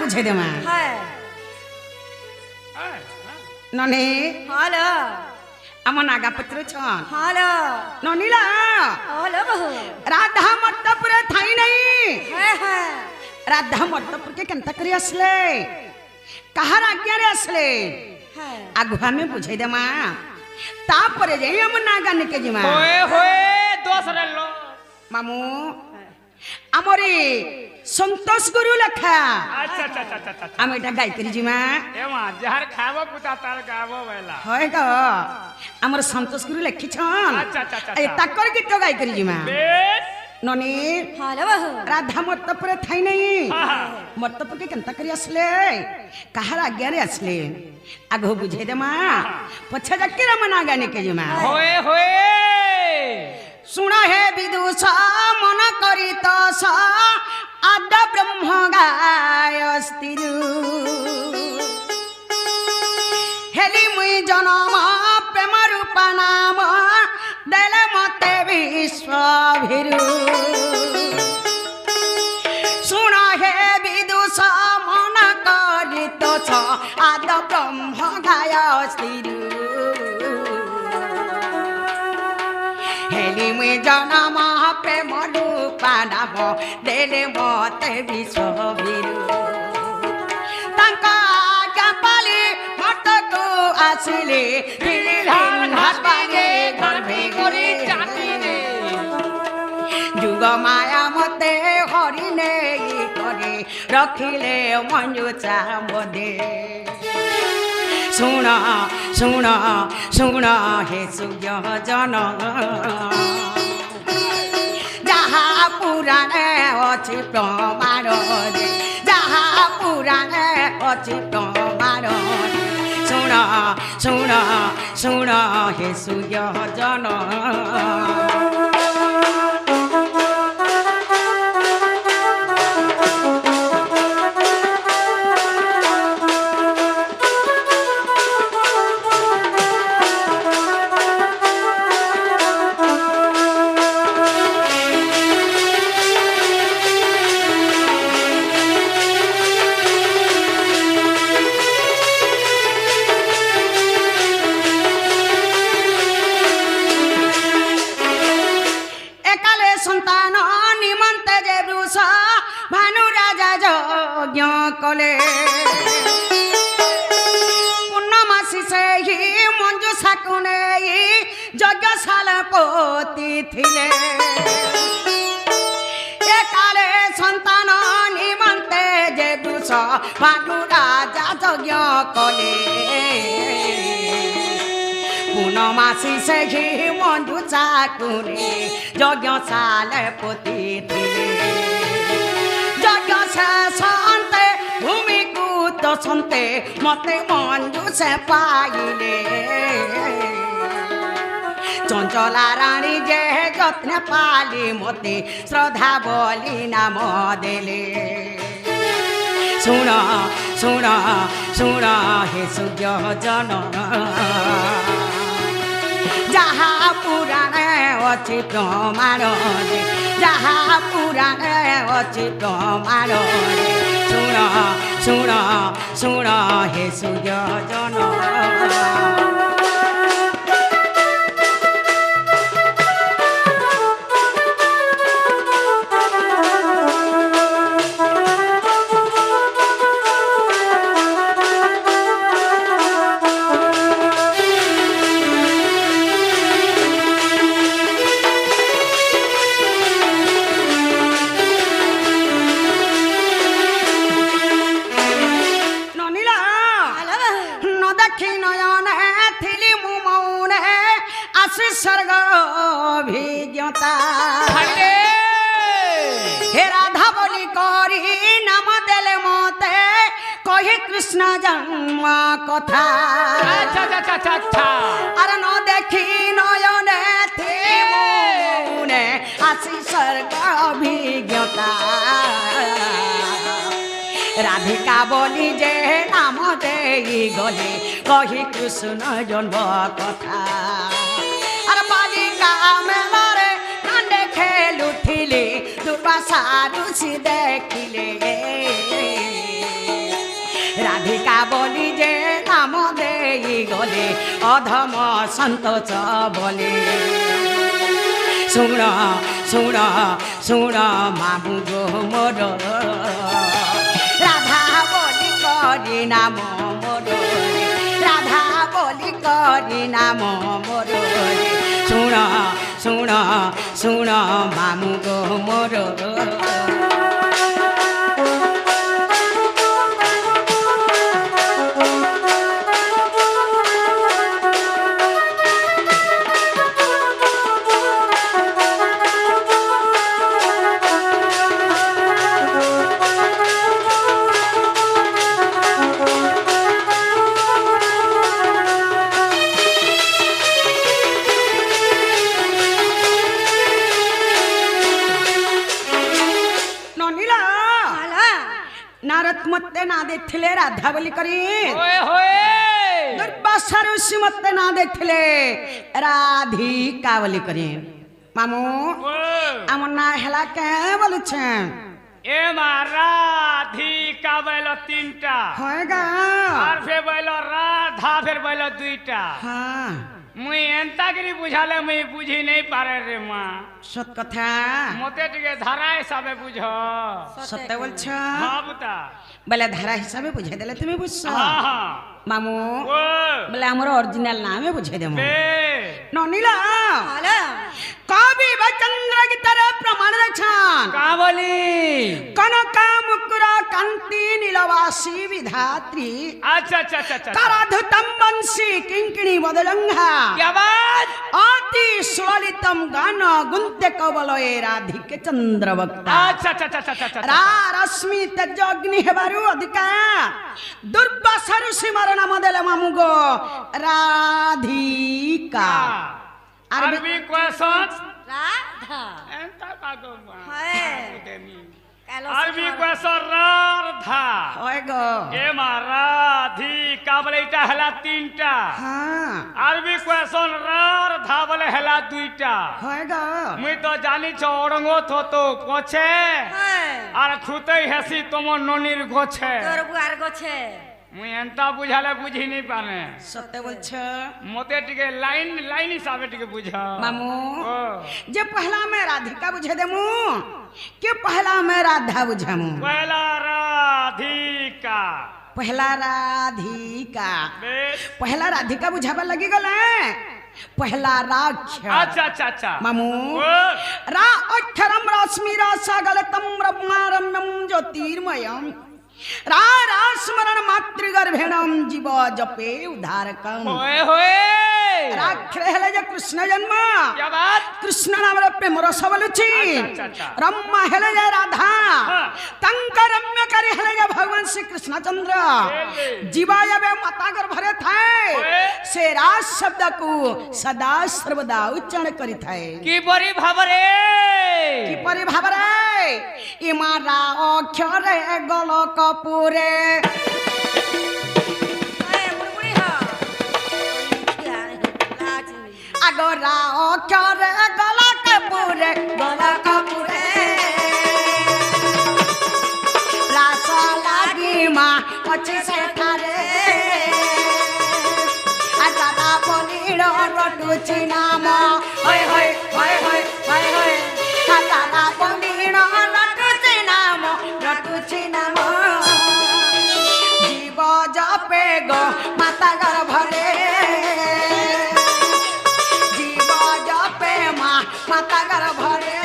বুঝাই দে মা হ্যাঁ ননি হ্যালো আমার নাগা পুত্র ছন হ্যালো ননিলা হ্যালো বহু রাধা মর্তপুরে ঠাই নাই হ্যাঁ হ্যাঁ রাধা মর্তপুরকে কেনতা করি আসলে কাহার আজ্ঞারে আসলে হ্যাঁ আগু আমি বুঝাই দে মা তারপরে যাই আমার নাগা নিকে জিমা होए होए दोसरे लो মামু আমারে সন্তোষ গুরু লেখা अच्छा अच्छा अच्छा अच्छा अच्छा আমি এটা গাই করি জিমা एमा जहर खाबो पुता तार गाबो बेला হয় গো আমার সন্তোষ গুরু লেখিছন अच्छा अच्छा अच्छा এই তাকর গীত গাই করি জিমা बेस ননি হ্যালো বহু রাধা মর্তপুরে ঠাই নাই हां মর্তপুরকে কেনতা করি আসলে কাহার আজ্ঞারে আসলে আগো বুঝাই দে মা পছা যাকে রামনা গানে কে জিমা होए होए শুণ হে বিদুষ মন করি তস আদ ব্রহ্ম গায় স্তিরু হেলি মুই জনম প্রেম রূপা নাম দেলে মতে বিশ্বভিরু শুণ হে বিদুষ মন করি তস আদ ব্রহ্ম গায় স্তিরু হেলি মুই জনম প্রেম রূপা নাম দেলে মতে বিশ্বভিরু তাঙ্ক আজ্ঞা পালি মতকু আসিলে গর্ভে করে চাটি রে যুগ মায়া মতে হরিণে করে রখিলে মঞ্জু চামদে শুণ শুণ শুণ হে সূর্য জন যাহা পুরাণে অছি প্রমাণ রে যাহা পুরাণে অছি প্রমাণ শুণ শুণ শুণ হে সূর্য জন একালে সন্তান নিমন্তে যে বৃষ ভানু রাজা যজ্ঞ কলে পূর্ণমাসী সেই মঞ্জু সাকু নেই যজ্ঞশালা পতি থিলে একালে সন্তান নিমন্তে যে বৃষ ভানু রাজা যজ্ঞ কলে পূর্ণমাসী সেই মঞ্জু চাকুরে যজ্ঞশালে পতি দিলে যজ্ঞ শেষন্তে ভূমিকু দশন্তে মতে মঞ্জু সে পাইলে চঞ্চলা রানী যে যত্নে পালি মতে শ্রদ্ধা বলি নাম দেলে শুণ শুণ শুণ হে সূর্য জন যাহা পুরাণে অছি প্রমাণ রে যাহা পুরাণে অছি প্রমাণ রে শুণ শুণ শুণ হে সূর্য জন স্বর্গ অভিজ্ঞতা হে রাধা বলি করি নাম দেলে মতে কহি কৃষ্ণ জন্ম কথা আর ন দেখি নয়নে মনে আসি স্বর্গ অভিজ্ঞতা রাধিকা বলি যে নাম দেই গলে কহি কৃষ্ণ জন্ম কথা আর বালিকা মেলারে কান্দে খেলুঠিলে দুর্বাসা ঋষি দেখিলে ରାଧିକା ବୋଲି ଯେ ନାମ ଦେଇଗଲେ ଅଧମ ସନ୍ତୋଷ ବୋଲି ଶୁଣ ଶୁଣ ଶୁଣ ମାମୁଁ ଗୋ ମୋର ରାଧା ବୋଲି କରି ନାମ ମୋର ରାଧା ବୋଲି କରି ନାମ ମୋର ଶୁଣ ଶୁଣ ଶୁଣ ମାମୁଁ ଗୋ ମୋର नारद मते ना देखिले राधा बोली करी होए होए दुर्वासा ऋषि मते ना देखिले राधिका बोली करी मामू आम ना हेला के बोलु छे ए राधिका बैलो तीनटा होएगा और फिर बैलो राधा फिर बैलो दुईटा हां मुई एंतागिरी बुझाले मुई बुझी नहीं पारे रे माँ सत कथा मते टिके धारा हिसाबे बुझो सत्य बोल छ हाँ बुता बोले धारा हिसाबे बुझे देले तुम बुझ हाँ हाँ मामू ओ बोले हमर ओरिजिनल नाम बुझे देमु बे ननीला हालो कवि बचंद्र की तरह प्रमाण रक्षण कहाँ बोली कनका मुकुरा कांति नीलवासी विधात्री अच्छा अच्छा अच्छा अच्छा कराधुतम वंशी किंकिणी बदलंगा क्या बात अति सुललितम गान गुंते कवलये राधिके चंद्रवक्ता अच्छा अच्छा अच्छा अच्छा अच्छा रा रश्मि तेजग्नि हेबारु अधिका दुर्वासा ऋषि मार नाम देले मामुगो राधिका अरबी क्वेश्चन राधा एंता कागो माँ है कालो अरबी क्वेश्चन राधा होएगो ए माँ राधिका बोले इटा हला तीनटा हां अरबी क्वेश्चन राधा बोले हला दुईटा होएगो मुई तो जानी छ ओरंगो थो तो कोछे है আর খুতেই হেসি তোমার ননির গোছে তোর বুয়ার গোছে মুই এন্তা বুঝালে বুঝি নাই পারে सत्य बोल छ মতে টিকে লাইন লাইন হিসাবে টিকে বুঝা मामू ओ जे पहला में राधिका बुझे देमु के पहला में राधा बुझामु पहला राधिका पहला राधिका बेस पहला राधिका बुझाबा लगी गले पहला राक्ष अच्छा अच्छा अच्छा मामू ओ रा अक्षरम रश्मि रसगलतम ब्रह्मारम्यम ज्योतिर्मयम रा स्मरण मातृगर्भेणम जीव जपे उद्धारकम होए होए राक्षर हेले जे कृष्ण जन्म क्या बात कृष्ण नाम रे प्रेम रस बोलुची अच्छा, अच्छा। रम्मा हेले जे राधा हाँ। तंकर रम्य करे हेले जे भगवान श्री कृष्ण चंद्र जीवाय बे माता गर्भरे थाए ओए। से राज शब्द को सदा सर्वदा उच्चारण करी थाए की बड़ी भावरे की परि भाबरे इमारा अक्षरे गल कपूरे है बुड़बुड़ी हो আগরা অক্ষরে গলা কাপুরে রাস লাগি মা অছি সেঠারে আদাদা বলির রটুছি নাম হয় হয় হয় হয় হয় হয় আদাদা বলির রটুছি নাম জীব জপে গো মাতা গর্ভরে माता गर्भरे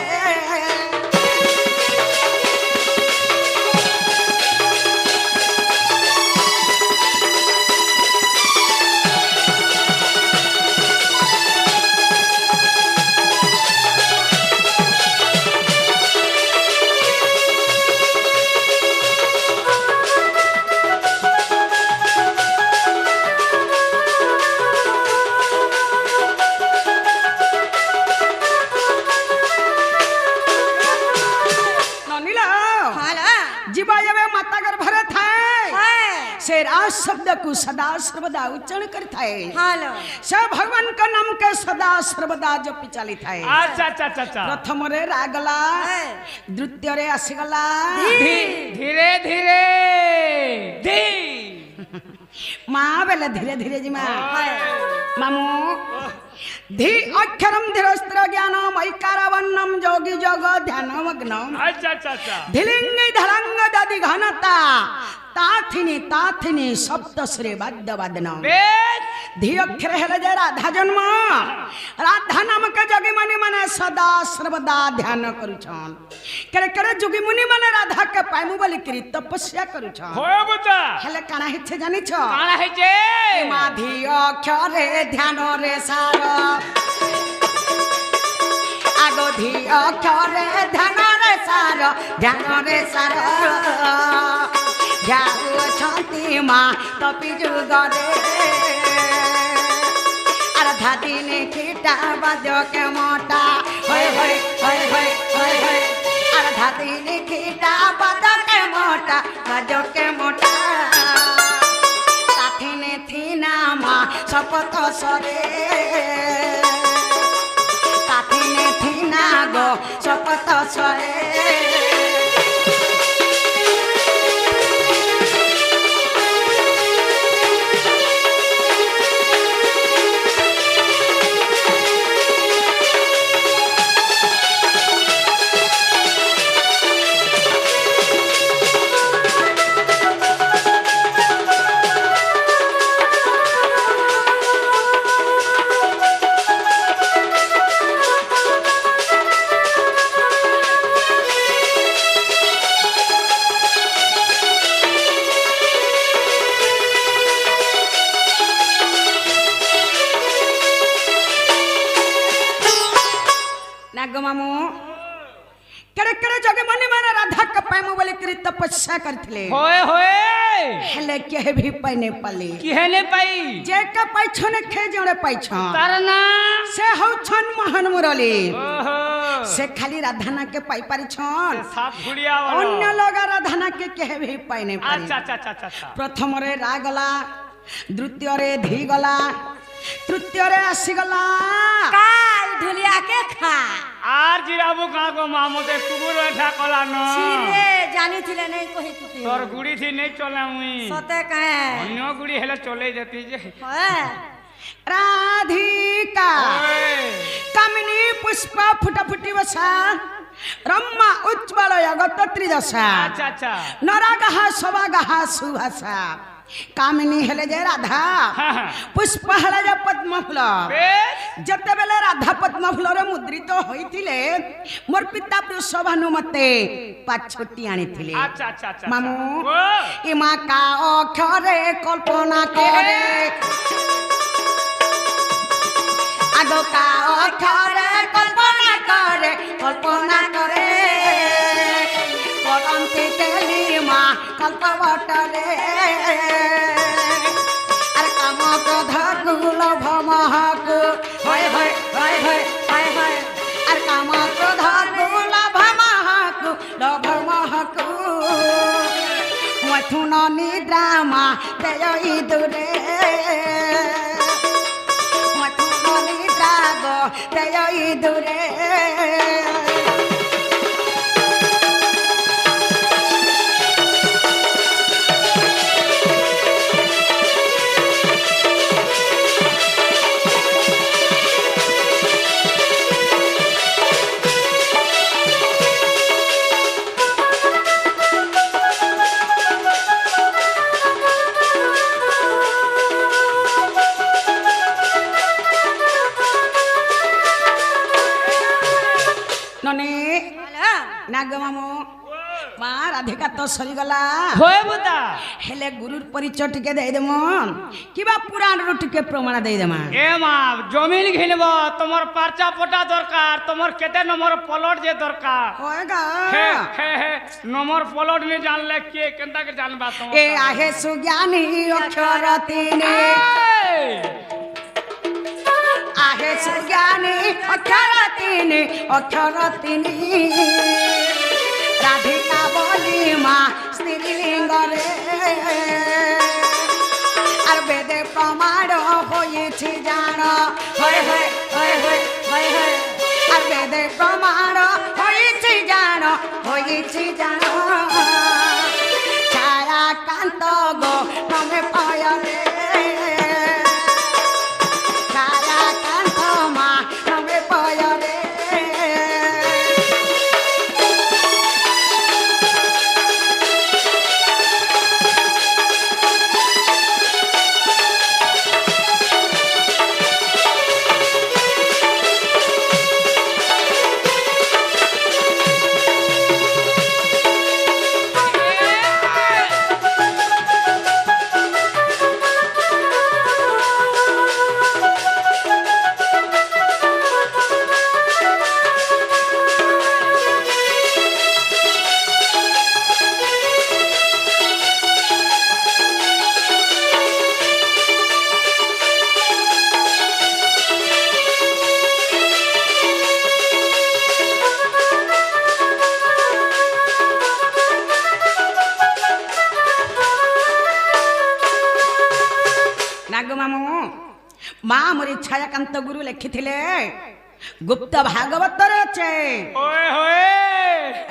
से राज शब्द को सदा सर्वदा उच्चारण करता है हालो सब भगवान का नाम के सदा सर्वदा जपि चली थाए अच्छा अच्छा अच्छा अच्छा प्रथम रे रागला द्वितीय रे आसीगला धीरे धीरे धी মা বেলে ধীরে ধীরে জিমা মামু ধি অক্ষরম ধীরস্ত্র জ্ঞান মৈকারবন্নম যোগী যোগ ধ্যান মগ্নম আচ্ছা আচ্ছা আচ্ছা ধিলিঙ্গি ধরঙ্গ দাদি ঘনতা তাথিনী সপ্তশ্রী বাদ্য বাদনম বেশ ধি অক্ষর হেলে যে রাধা জন্ম রাধা নামক যোগী মুনি মানে সদা সর্বদা ধ্যান করুছন কেরে কেরে যোগী মুনি মানে রাধা কে পাইমু বলি করি তপস্যা করুছন হয় বুতা হেলে কানা হিচ্ছে জানিছ কানা হইছে মা ধি অক্ষরে ধ্যান রে সার আগো ধি অক্ষরে ধ্যান রে সার যাউছন্তি মা তপি যুগরে আর ধাদিনে খিটা বাজকে মোটা হই হই হই হই হই হই আর ধাদিনে খিটা বাজকে মোটা তাথিনে থিনা মা শপথ সরে তাথিনে থিনা গো শপথ সরে मामू केड़े केड़े जगे मनी माने राधा के पाइमु बोले करी तपस्या करथिले होए होए हेले के भी पाइने पाले किहेने पाई जे के पाइछने खे जणे पाइछ तारना से हौ छन महान मुरली ओहो से खाली राधाना के पाई पारि छन साफ गुड़िया वाला अन्य लोग राधाना के भी पाइने पारी अच्छा अच्छा अच्छा अच्छा प्रथम रे रा गला द्वितीय रे धी गला तृतीय रे आसी गला কাল ঢুলিয়া কে খা আর জিরাবু কাগো মামুতে কুকুর এঠা কলা ন ছিরে জানিছিলে নাই কহি তুই তোর গুড়ি থি নেই চলে মুই সতে কাহে অন্য গুড়ি হেলে চলে যেতি যে হয় राधिका कामिनी पुष्प फुटा फुटी बसा रम्मा उज्ज्वल जगत त्रिदशा अच्छा अच्छा नरागह सवागह सुभाषा कामिनी हेले जे राधा पुष्प हेले जे पद्मफूल जते बेले राधा पद्मफूल रे मुद्रित होइथिले मोर पिता वृषभानुमते पाछोटी आनिथिले अच्छा अच्छा अच्छा मामू इमा का अक्षरे कल्पना करे आगो का अक्षरे कल्पना करे करंती केली मा कल्पवटरे अरे काम क्रोध कुल भमहकु होय होय होय होय होय होय अरे काम क्रोध कुल भमहकु भमहकु मथुन निद्रामा तेयई दुरे तेयई दुरे नाग मामू माँ राधिका तो सरीगला होए बुता हेले गुरुर परिचय टिके दे देमो किबा पुराण रो टिके प्रमाण दे देमा ए मां जमीन घिनबो तमर पर्चा पटा दरकार तमर केते नंबर प्लॉट जे दरकार होएगा हे हे हे नंबर प्लॉट ने जानले के केंता के जानबा तुम ए आहे सुज्ञानी अक्षर तीने आहे सुज्ञानी अक्षर तीने राधिका बोली माँ स्त्रीलिंग रे और वेदे प्रमाण होइछि जान होय होय होय होय होय होय और वेदे प्रमाण होइछि जान छाया কান্ত গো নমে পায় রে ছায়া কান্ত মা নমে পায় রে নাগমামু মা মরি ছায়াকান্ত গুরু লেখিলে গুপ্ত ভাগবতরে আছে ওয়ে হোয়ে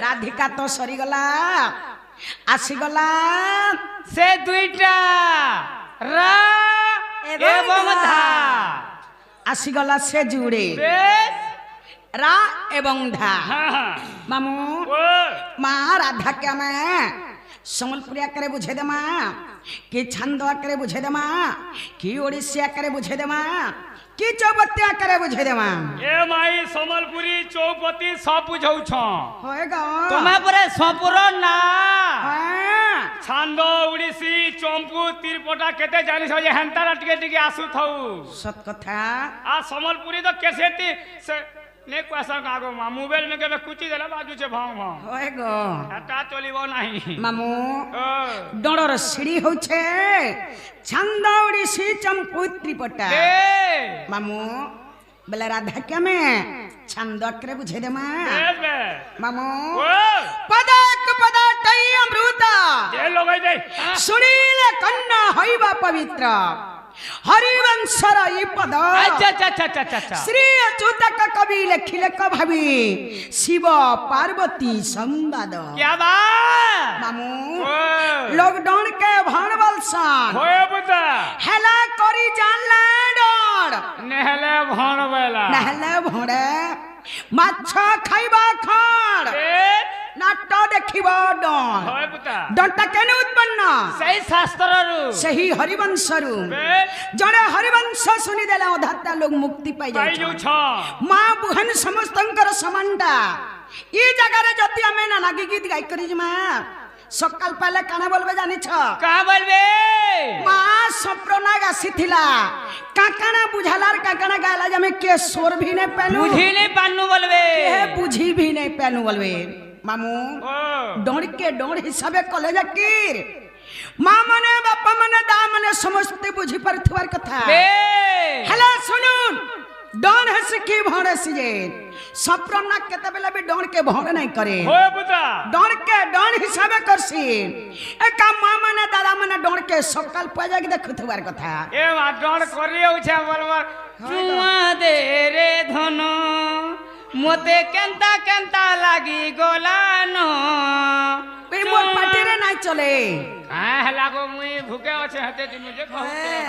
রাধিকা তো সরিগলা আসিগলা সে দুইটা রা এবং ধা আসিগলা সে জুড়ে বেশ রা এবং ধা হ্যাঁ হ্যাঁ মামু ও মা রাধা के मैं सम्बलपुरी आकारे बुझे दे माँ कि छंद आकारे बुझे दे माँ कि ओडिसी आकारे बुझे दे माँ कि चौबत्ती आकारे बुझे दे माँ এ মাই সম্বলপুরি চৌপতি সব বুঝাউছ होएगा তুমি পরে সপুর না हाँ ছান্দ উড়িষি চম্পু তিরপটা কেতে জানিস যে হেন্তারা টিকে টিকে আসু থাউ सत कथा आ सम्बलपुरी तो कैसे थी से ने पैसा कागो मा मोबाइल में के कुची देला बाजू से भाव भाव होएगा हटा चलिबो नहीं मामू ओ डोर सीढ़ी होछे छंद ओडिसी चंपुत्री पटा ए मामू बेला राधा के मैं छंद आकारे बुझे दे माँ बे मामू ओ पदक पदाटई अमृता जे लोगई दे सुनीले कन्ना हईबा पवित्र हरिवंशर ई पद अच्छा अच्छा अच्छा अच्छा अच्छा श्री अच्युतक कवि लेखिले कभावी शिव पार्वती संवाद क्या बात मामू ओ लॉकडाउन के भणवल सन होए बुता हेला करी जानला डर नेहले भण बेला नहले भोड़े माछ खाइबा खाड़ ए नाट देखिबा डर होए बुता डरटा केने उत्पन्न सही शास्त्र रु सही हरिवंशरू बे जड़े हरिवंश सुनी देला अधाता लोग मुक्ति पाई पाई जाय जो छ माँ बुहन समस्तंकर समानता ई जगह रे जति हमें ना लागी गीत गाई करी माँ सकाल पहले काना बोलबे जानी छ का बोलबे माँ सप्रना गासी थिला काकाना बुझालार काकाना गाला जमे के सोर भी ने पेनु बुझी नहीं पानु बोलबे के बुझी भी नहीं पेनु बोलबे मामू ओ डोर के डोर हिसाबे कॉलेज कीर माँ मने बापा मने दा मने समझते बुझी पर थुआर कथा बे हेलो सुनुन डोर है सिखी भोरे सिजे सप्रम ना केते बेला भी डोर के भोरे नहीं करे होए बुता डोर के डोर हिसाबे करसी ए का माँ मने दादा मने डोर के सकाल पजा के देख थुआर कथा ए मा डोर करियो उछा बोलबर चुआ दे रे धनो मोते केंता केंता लागी गोलानो ए मोर पाटीरे नहीं चले हां लागो मुई भूखे আছে হাতে তুমি যে খাও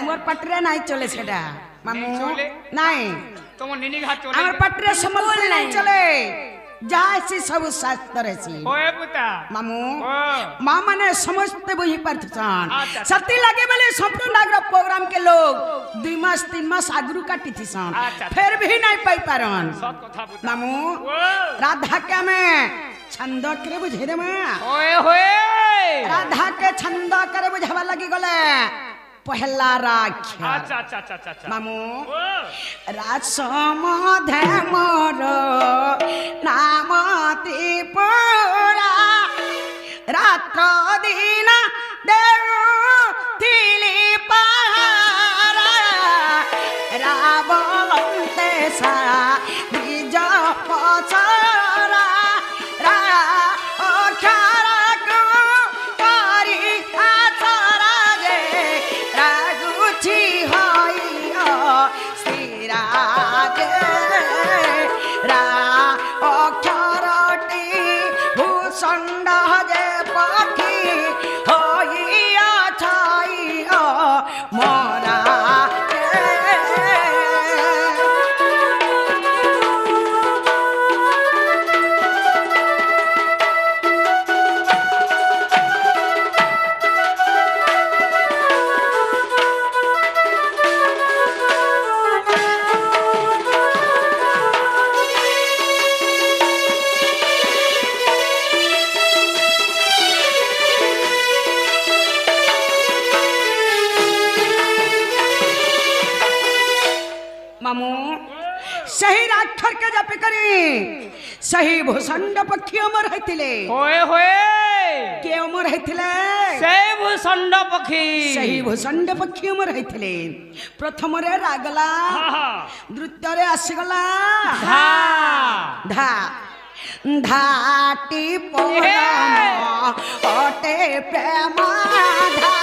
मोर पाटीरे नहीं चले सेटा मामू नहीं चले? नहीं তোমার নিনি ঘাট চলে আমার पाटीरे समझ नहीं चले जासी सब शास्त्र सी होए बुता मामू ओ माँ मने समझते बुझी पार्थन अच्छा। सती लगे बेले संपूर्ण नागर प्रोग्राम के लोग 2 मास 3 मास आगरू काटी थी सन अच्छा। फिर भी नहीं पाई पारन सब कथा बुता मामू ओ राधा के में छंद करे बुझे दे माँ होए होए राधा के छंद करे बुझावा लगी गले पहला राख्या अच्छा अच्छा अच्छा अच्छा मामू ओ रासमधे मोर नाम त्रिपुरा रात्र दिन देव थिली पहारा रावलंते सा द्विज पचरा रा अक्षरा को करी आचरा गे रागुची हई स्थिराज रा अक्षरटी भूषण्ड जे पखी हइया ସେହି ରାକ୍ଷର ଜପି କରି ସେହି ଭୂଷଣ୍ଡ ପକ୍ଷୀ ଅମର ହେଇଥିଲେ। होए होए କିଏ ଅମର ହେଇଥିଲେ? से भूषंड पक्षी ସେହି ଭୂଷଣ୍ଡ ପକ୍ଷୀ ଅମର ହେଇଥିଲେ। ପ୍ରଥମରେ ରାଗଲା, ଦ୍ୱିତୀୟରେ ଆସିଗଲା धा ଧା ଧାଟି ପରମ ଅଟେ ପ୍ରେମ ଧା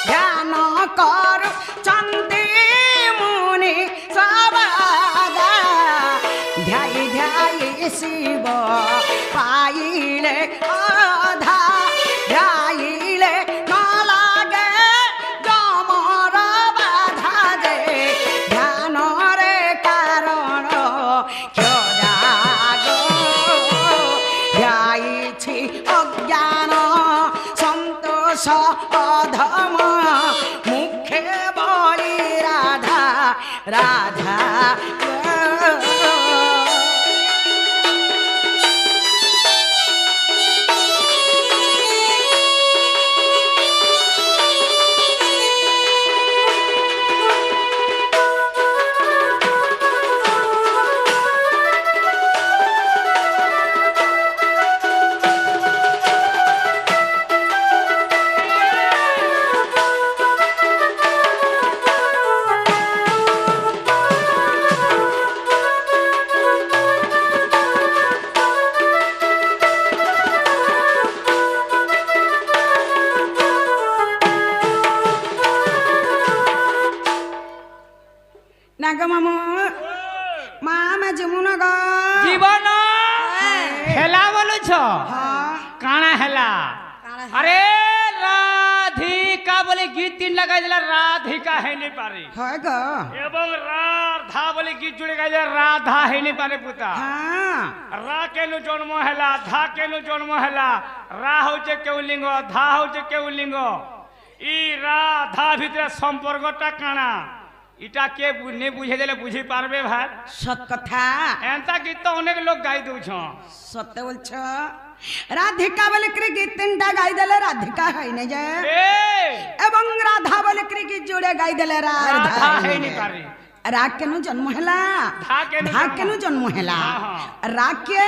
ଧ୍ୟାନ କରୁ ଚନ୍ତି ମୁନି ସବାଗା ଧ୍ୟାଇ ଧ୍ୟାଇ ଶିବ ପାଇଲେ ଅଧା ଧ୍ୟାଇଲେ ନ ଲାଗେ ଯମର ବାଧା ଯେ ଧ୍ୟାନରେ କାରଣ କ୍ଷରାଗ ଧ୍ୟାଇଛି ଅଜ୍ଞାନ ସନ୍ତୋଷ ଅଧମ ମୁଖେ ବଳି ରାଧା ରାଧା নাগমামু মামা যমুনগ जीवन हेला बोलु छ হ্যাঁ काना हेला काना अरे राधिका बोले गीत तीन लगाई दिला राधिका है नहीं पारे হয় গো एवं राधा बोले गीत जुड़े गाई दिला राधा है नहीं पारे पुता হ্যাঁ रा केनु जन्म हेला धा केनु जन्म हेला रा होचे केउ लिंग धा होचे केउ लिंग ई राधा भितर संपर्कटा काना इटा के ने बुझे देले बुझी पारबे भाई সত কথা एंता गीत तो अनेक लोग गाई दउ छ সত্য বলছ রাধিকা বলে কি গীত তিনটা গাই দেলে রাধিকা হয় না যে ए এবং রাধা বলে কি গীত জুড়ে গাই দেলে राधा রাধা है नहीं पारे রা কেন জন্ম হেলা धा केनु ধা কেন জন্ম হেলা হ্যাঁ। রাকে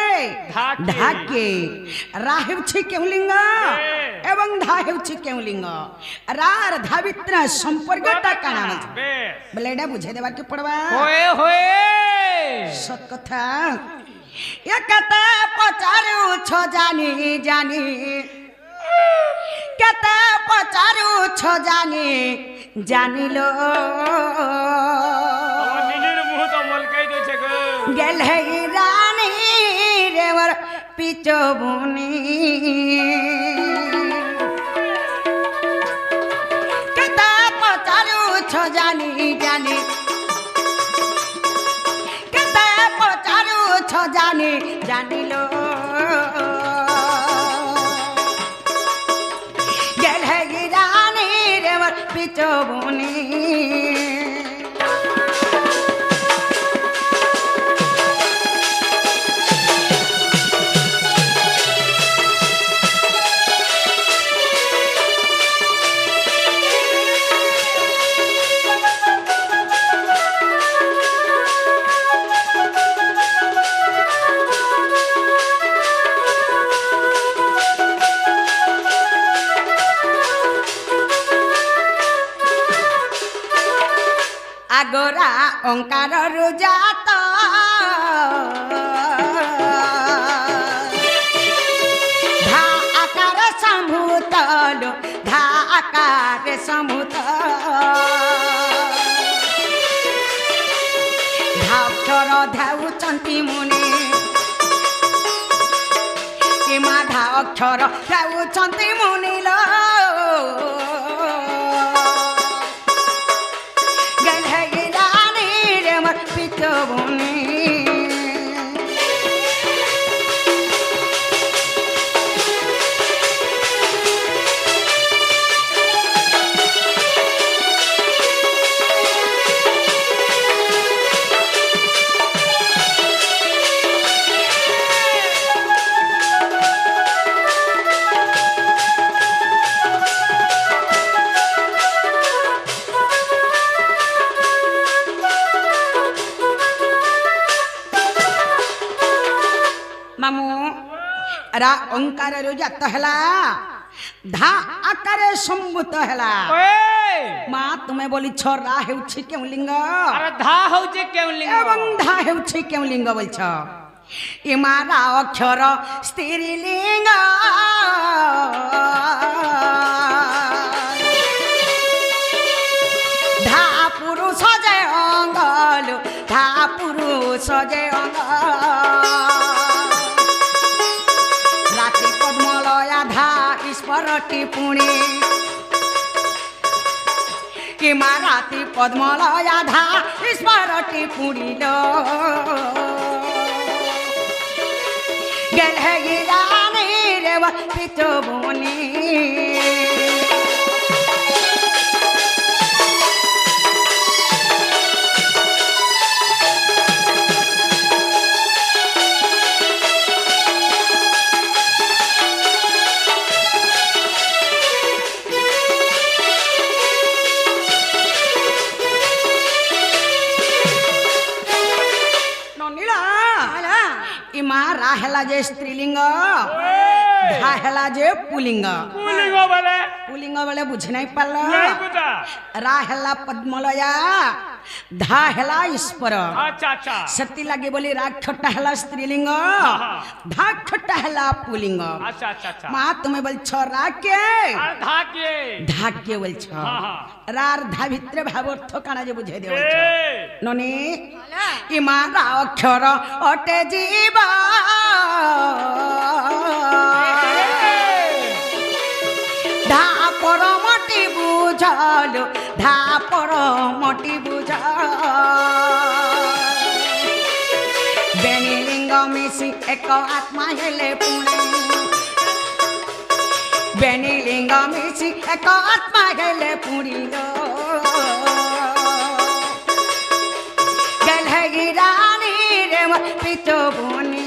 ধাকে। ধাকে রা হেউছি কেউ লিঙ্গ এবং ধা হেউছি কেউ লিঙ্গ রা আর ধা ভিতরে সম্পর্কটা কানা আছে बे বলে এটা বুঝে দেবার কি পড়বা होए होए সত কথা একাতে পচারু ছ জানি জানি কেতে পচারু ছ জানি জানিল আমার নিজের মুহ তো মলকাই দিছে গো গেল হে রানী রেবর পিচবুনি কেতে পচারু ছ জানি জানি কেতে পচারু ছ জানি জানিল গেল হে রানী রেবর পিচবুনি আগরা অঙ্কার রুজাত ধা আকার সম্ভূতল ধা আকার সম্ভূত ধাক্ষর ধাউচন্তি মুনি কিমা ধা অক্ষর ধাউচন্তি মুনিল পিতবনি रा ओंकार जात हेला धा आकारे सम्भूत हेला माँ तुम्हें बोली छोरा हेउछि केउ लिंग अरे धा होउचे केउ लिंग एवं धा हेउछि केउ लिंग बोलछ ए मारा अक्षर स्त्री लिंग धा पुरुष जे अंगल धा पुरुष जे अंग राति पद्मलया धा ईश्वरटी पुणी कि राति पद्मलया धा ईश्वरटी पुणी गेले गिरानी रेव पितुबुनी इमा राहेला जे स्त्रीलिंग धाहेला जे पुलिंग पुलिंग बेले बुझ नहीं पाल राहेला पद्मलया धाहेला ईश्वर अच्छा अच्छा सती लगे बोली राक्षटा हेला स्त्रीलिंग धाक्षटा हेला पुलिंग अच्छा अच्छा अच्छा माँ तुम्हें बोल छो राके धाके धाके बोल छो रार धा भितरे भाव अर्थ काना जे बुझे दे ननी इमा अक्षर अटे जीवा धा परमटी बुझल धा परमटी बुझल बेनी लिंग मिसी एक आत्मा हेले पुणे बेनी लिंग मिसी एक आत्मा हेले पुणी गेले गिरानी रे पितुबुनी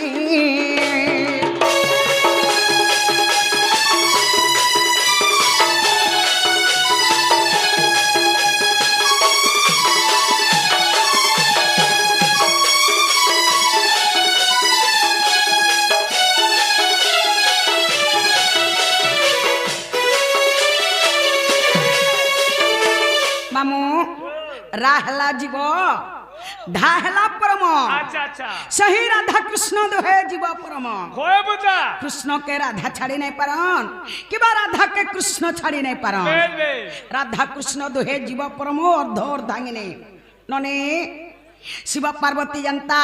मामू राहला जीव धाहला परम अच्छा अच्छा सही राधा कृष्ण दोहे जीव परम होए बुझा कृष्ण के राधा छाड़ी नहीं पारन किबा राधा के कृष्ण छाड़ी नहीं पारन राधा कृष्ण दोहे जीव परम अर्धोर धांगिने नने शिव पार्वती जनता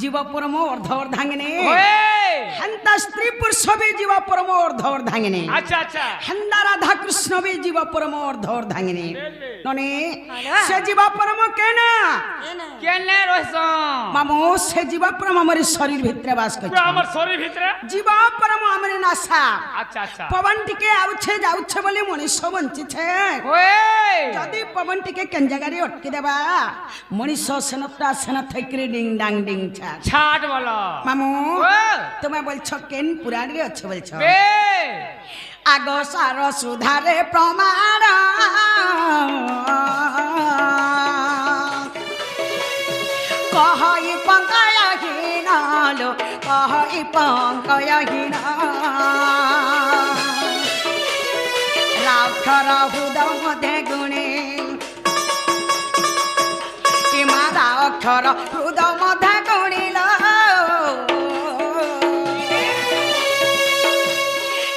जीव परम अर्धोर धांगिने हंता स्त्री पुरुष भी जीव परम अर्धोर धांगिने अच्छा अच्छा हंदा राधा कृष्ण भी जीव परम अर्धोर धांगिने नने से जीव परम केना केने रहसो मामो से जीव परम हमर शरीर भीतर वास करछ हमर शरीर भीतर जीव परम हमर नासा अच्छा अच्छा पवन टिके आउछे जाउछे बोली मनुष्य बंची छे ओए जदी पवन टिके केन जगह रे अटकी देबा मनुष्य सेनता सेन थैकरी डिंग डांग डिंग छा छाट बोलो मामू तुम्हें बोलछो केन पुराण रे अच्छे बोलछो बे आगो सारो सुधारे प्रमाण कहई पंकया हिनालो कहई पंकया हिना राक्षर हृदय मध्य गुणे कि मारा अक्षर हृदय मध्य गुणिल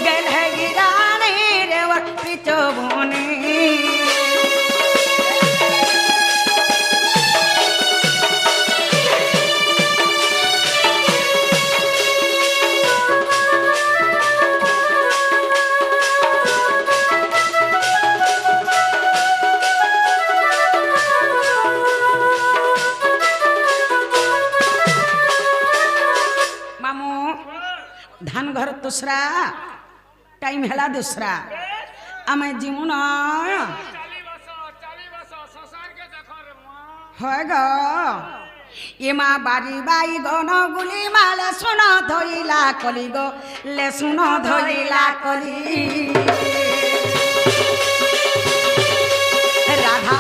गेले गिरानी रे पितुबुनी धान घर दूसरा टाइम हेला दूसरा आमे जीवन होगा ये माँ बारी बाई गनो गुली माले सुनो धोइला कली गो ले सुनो धोइला कली राधा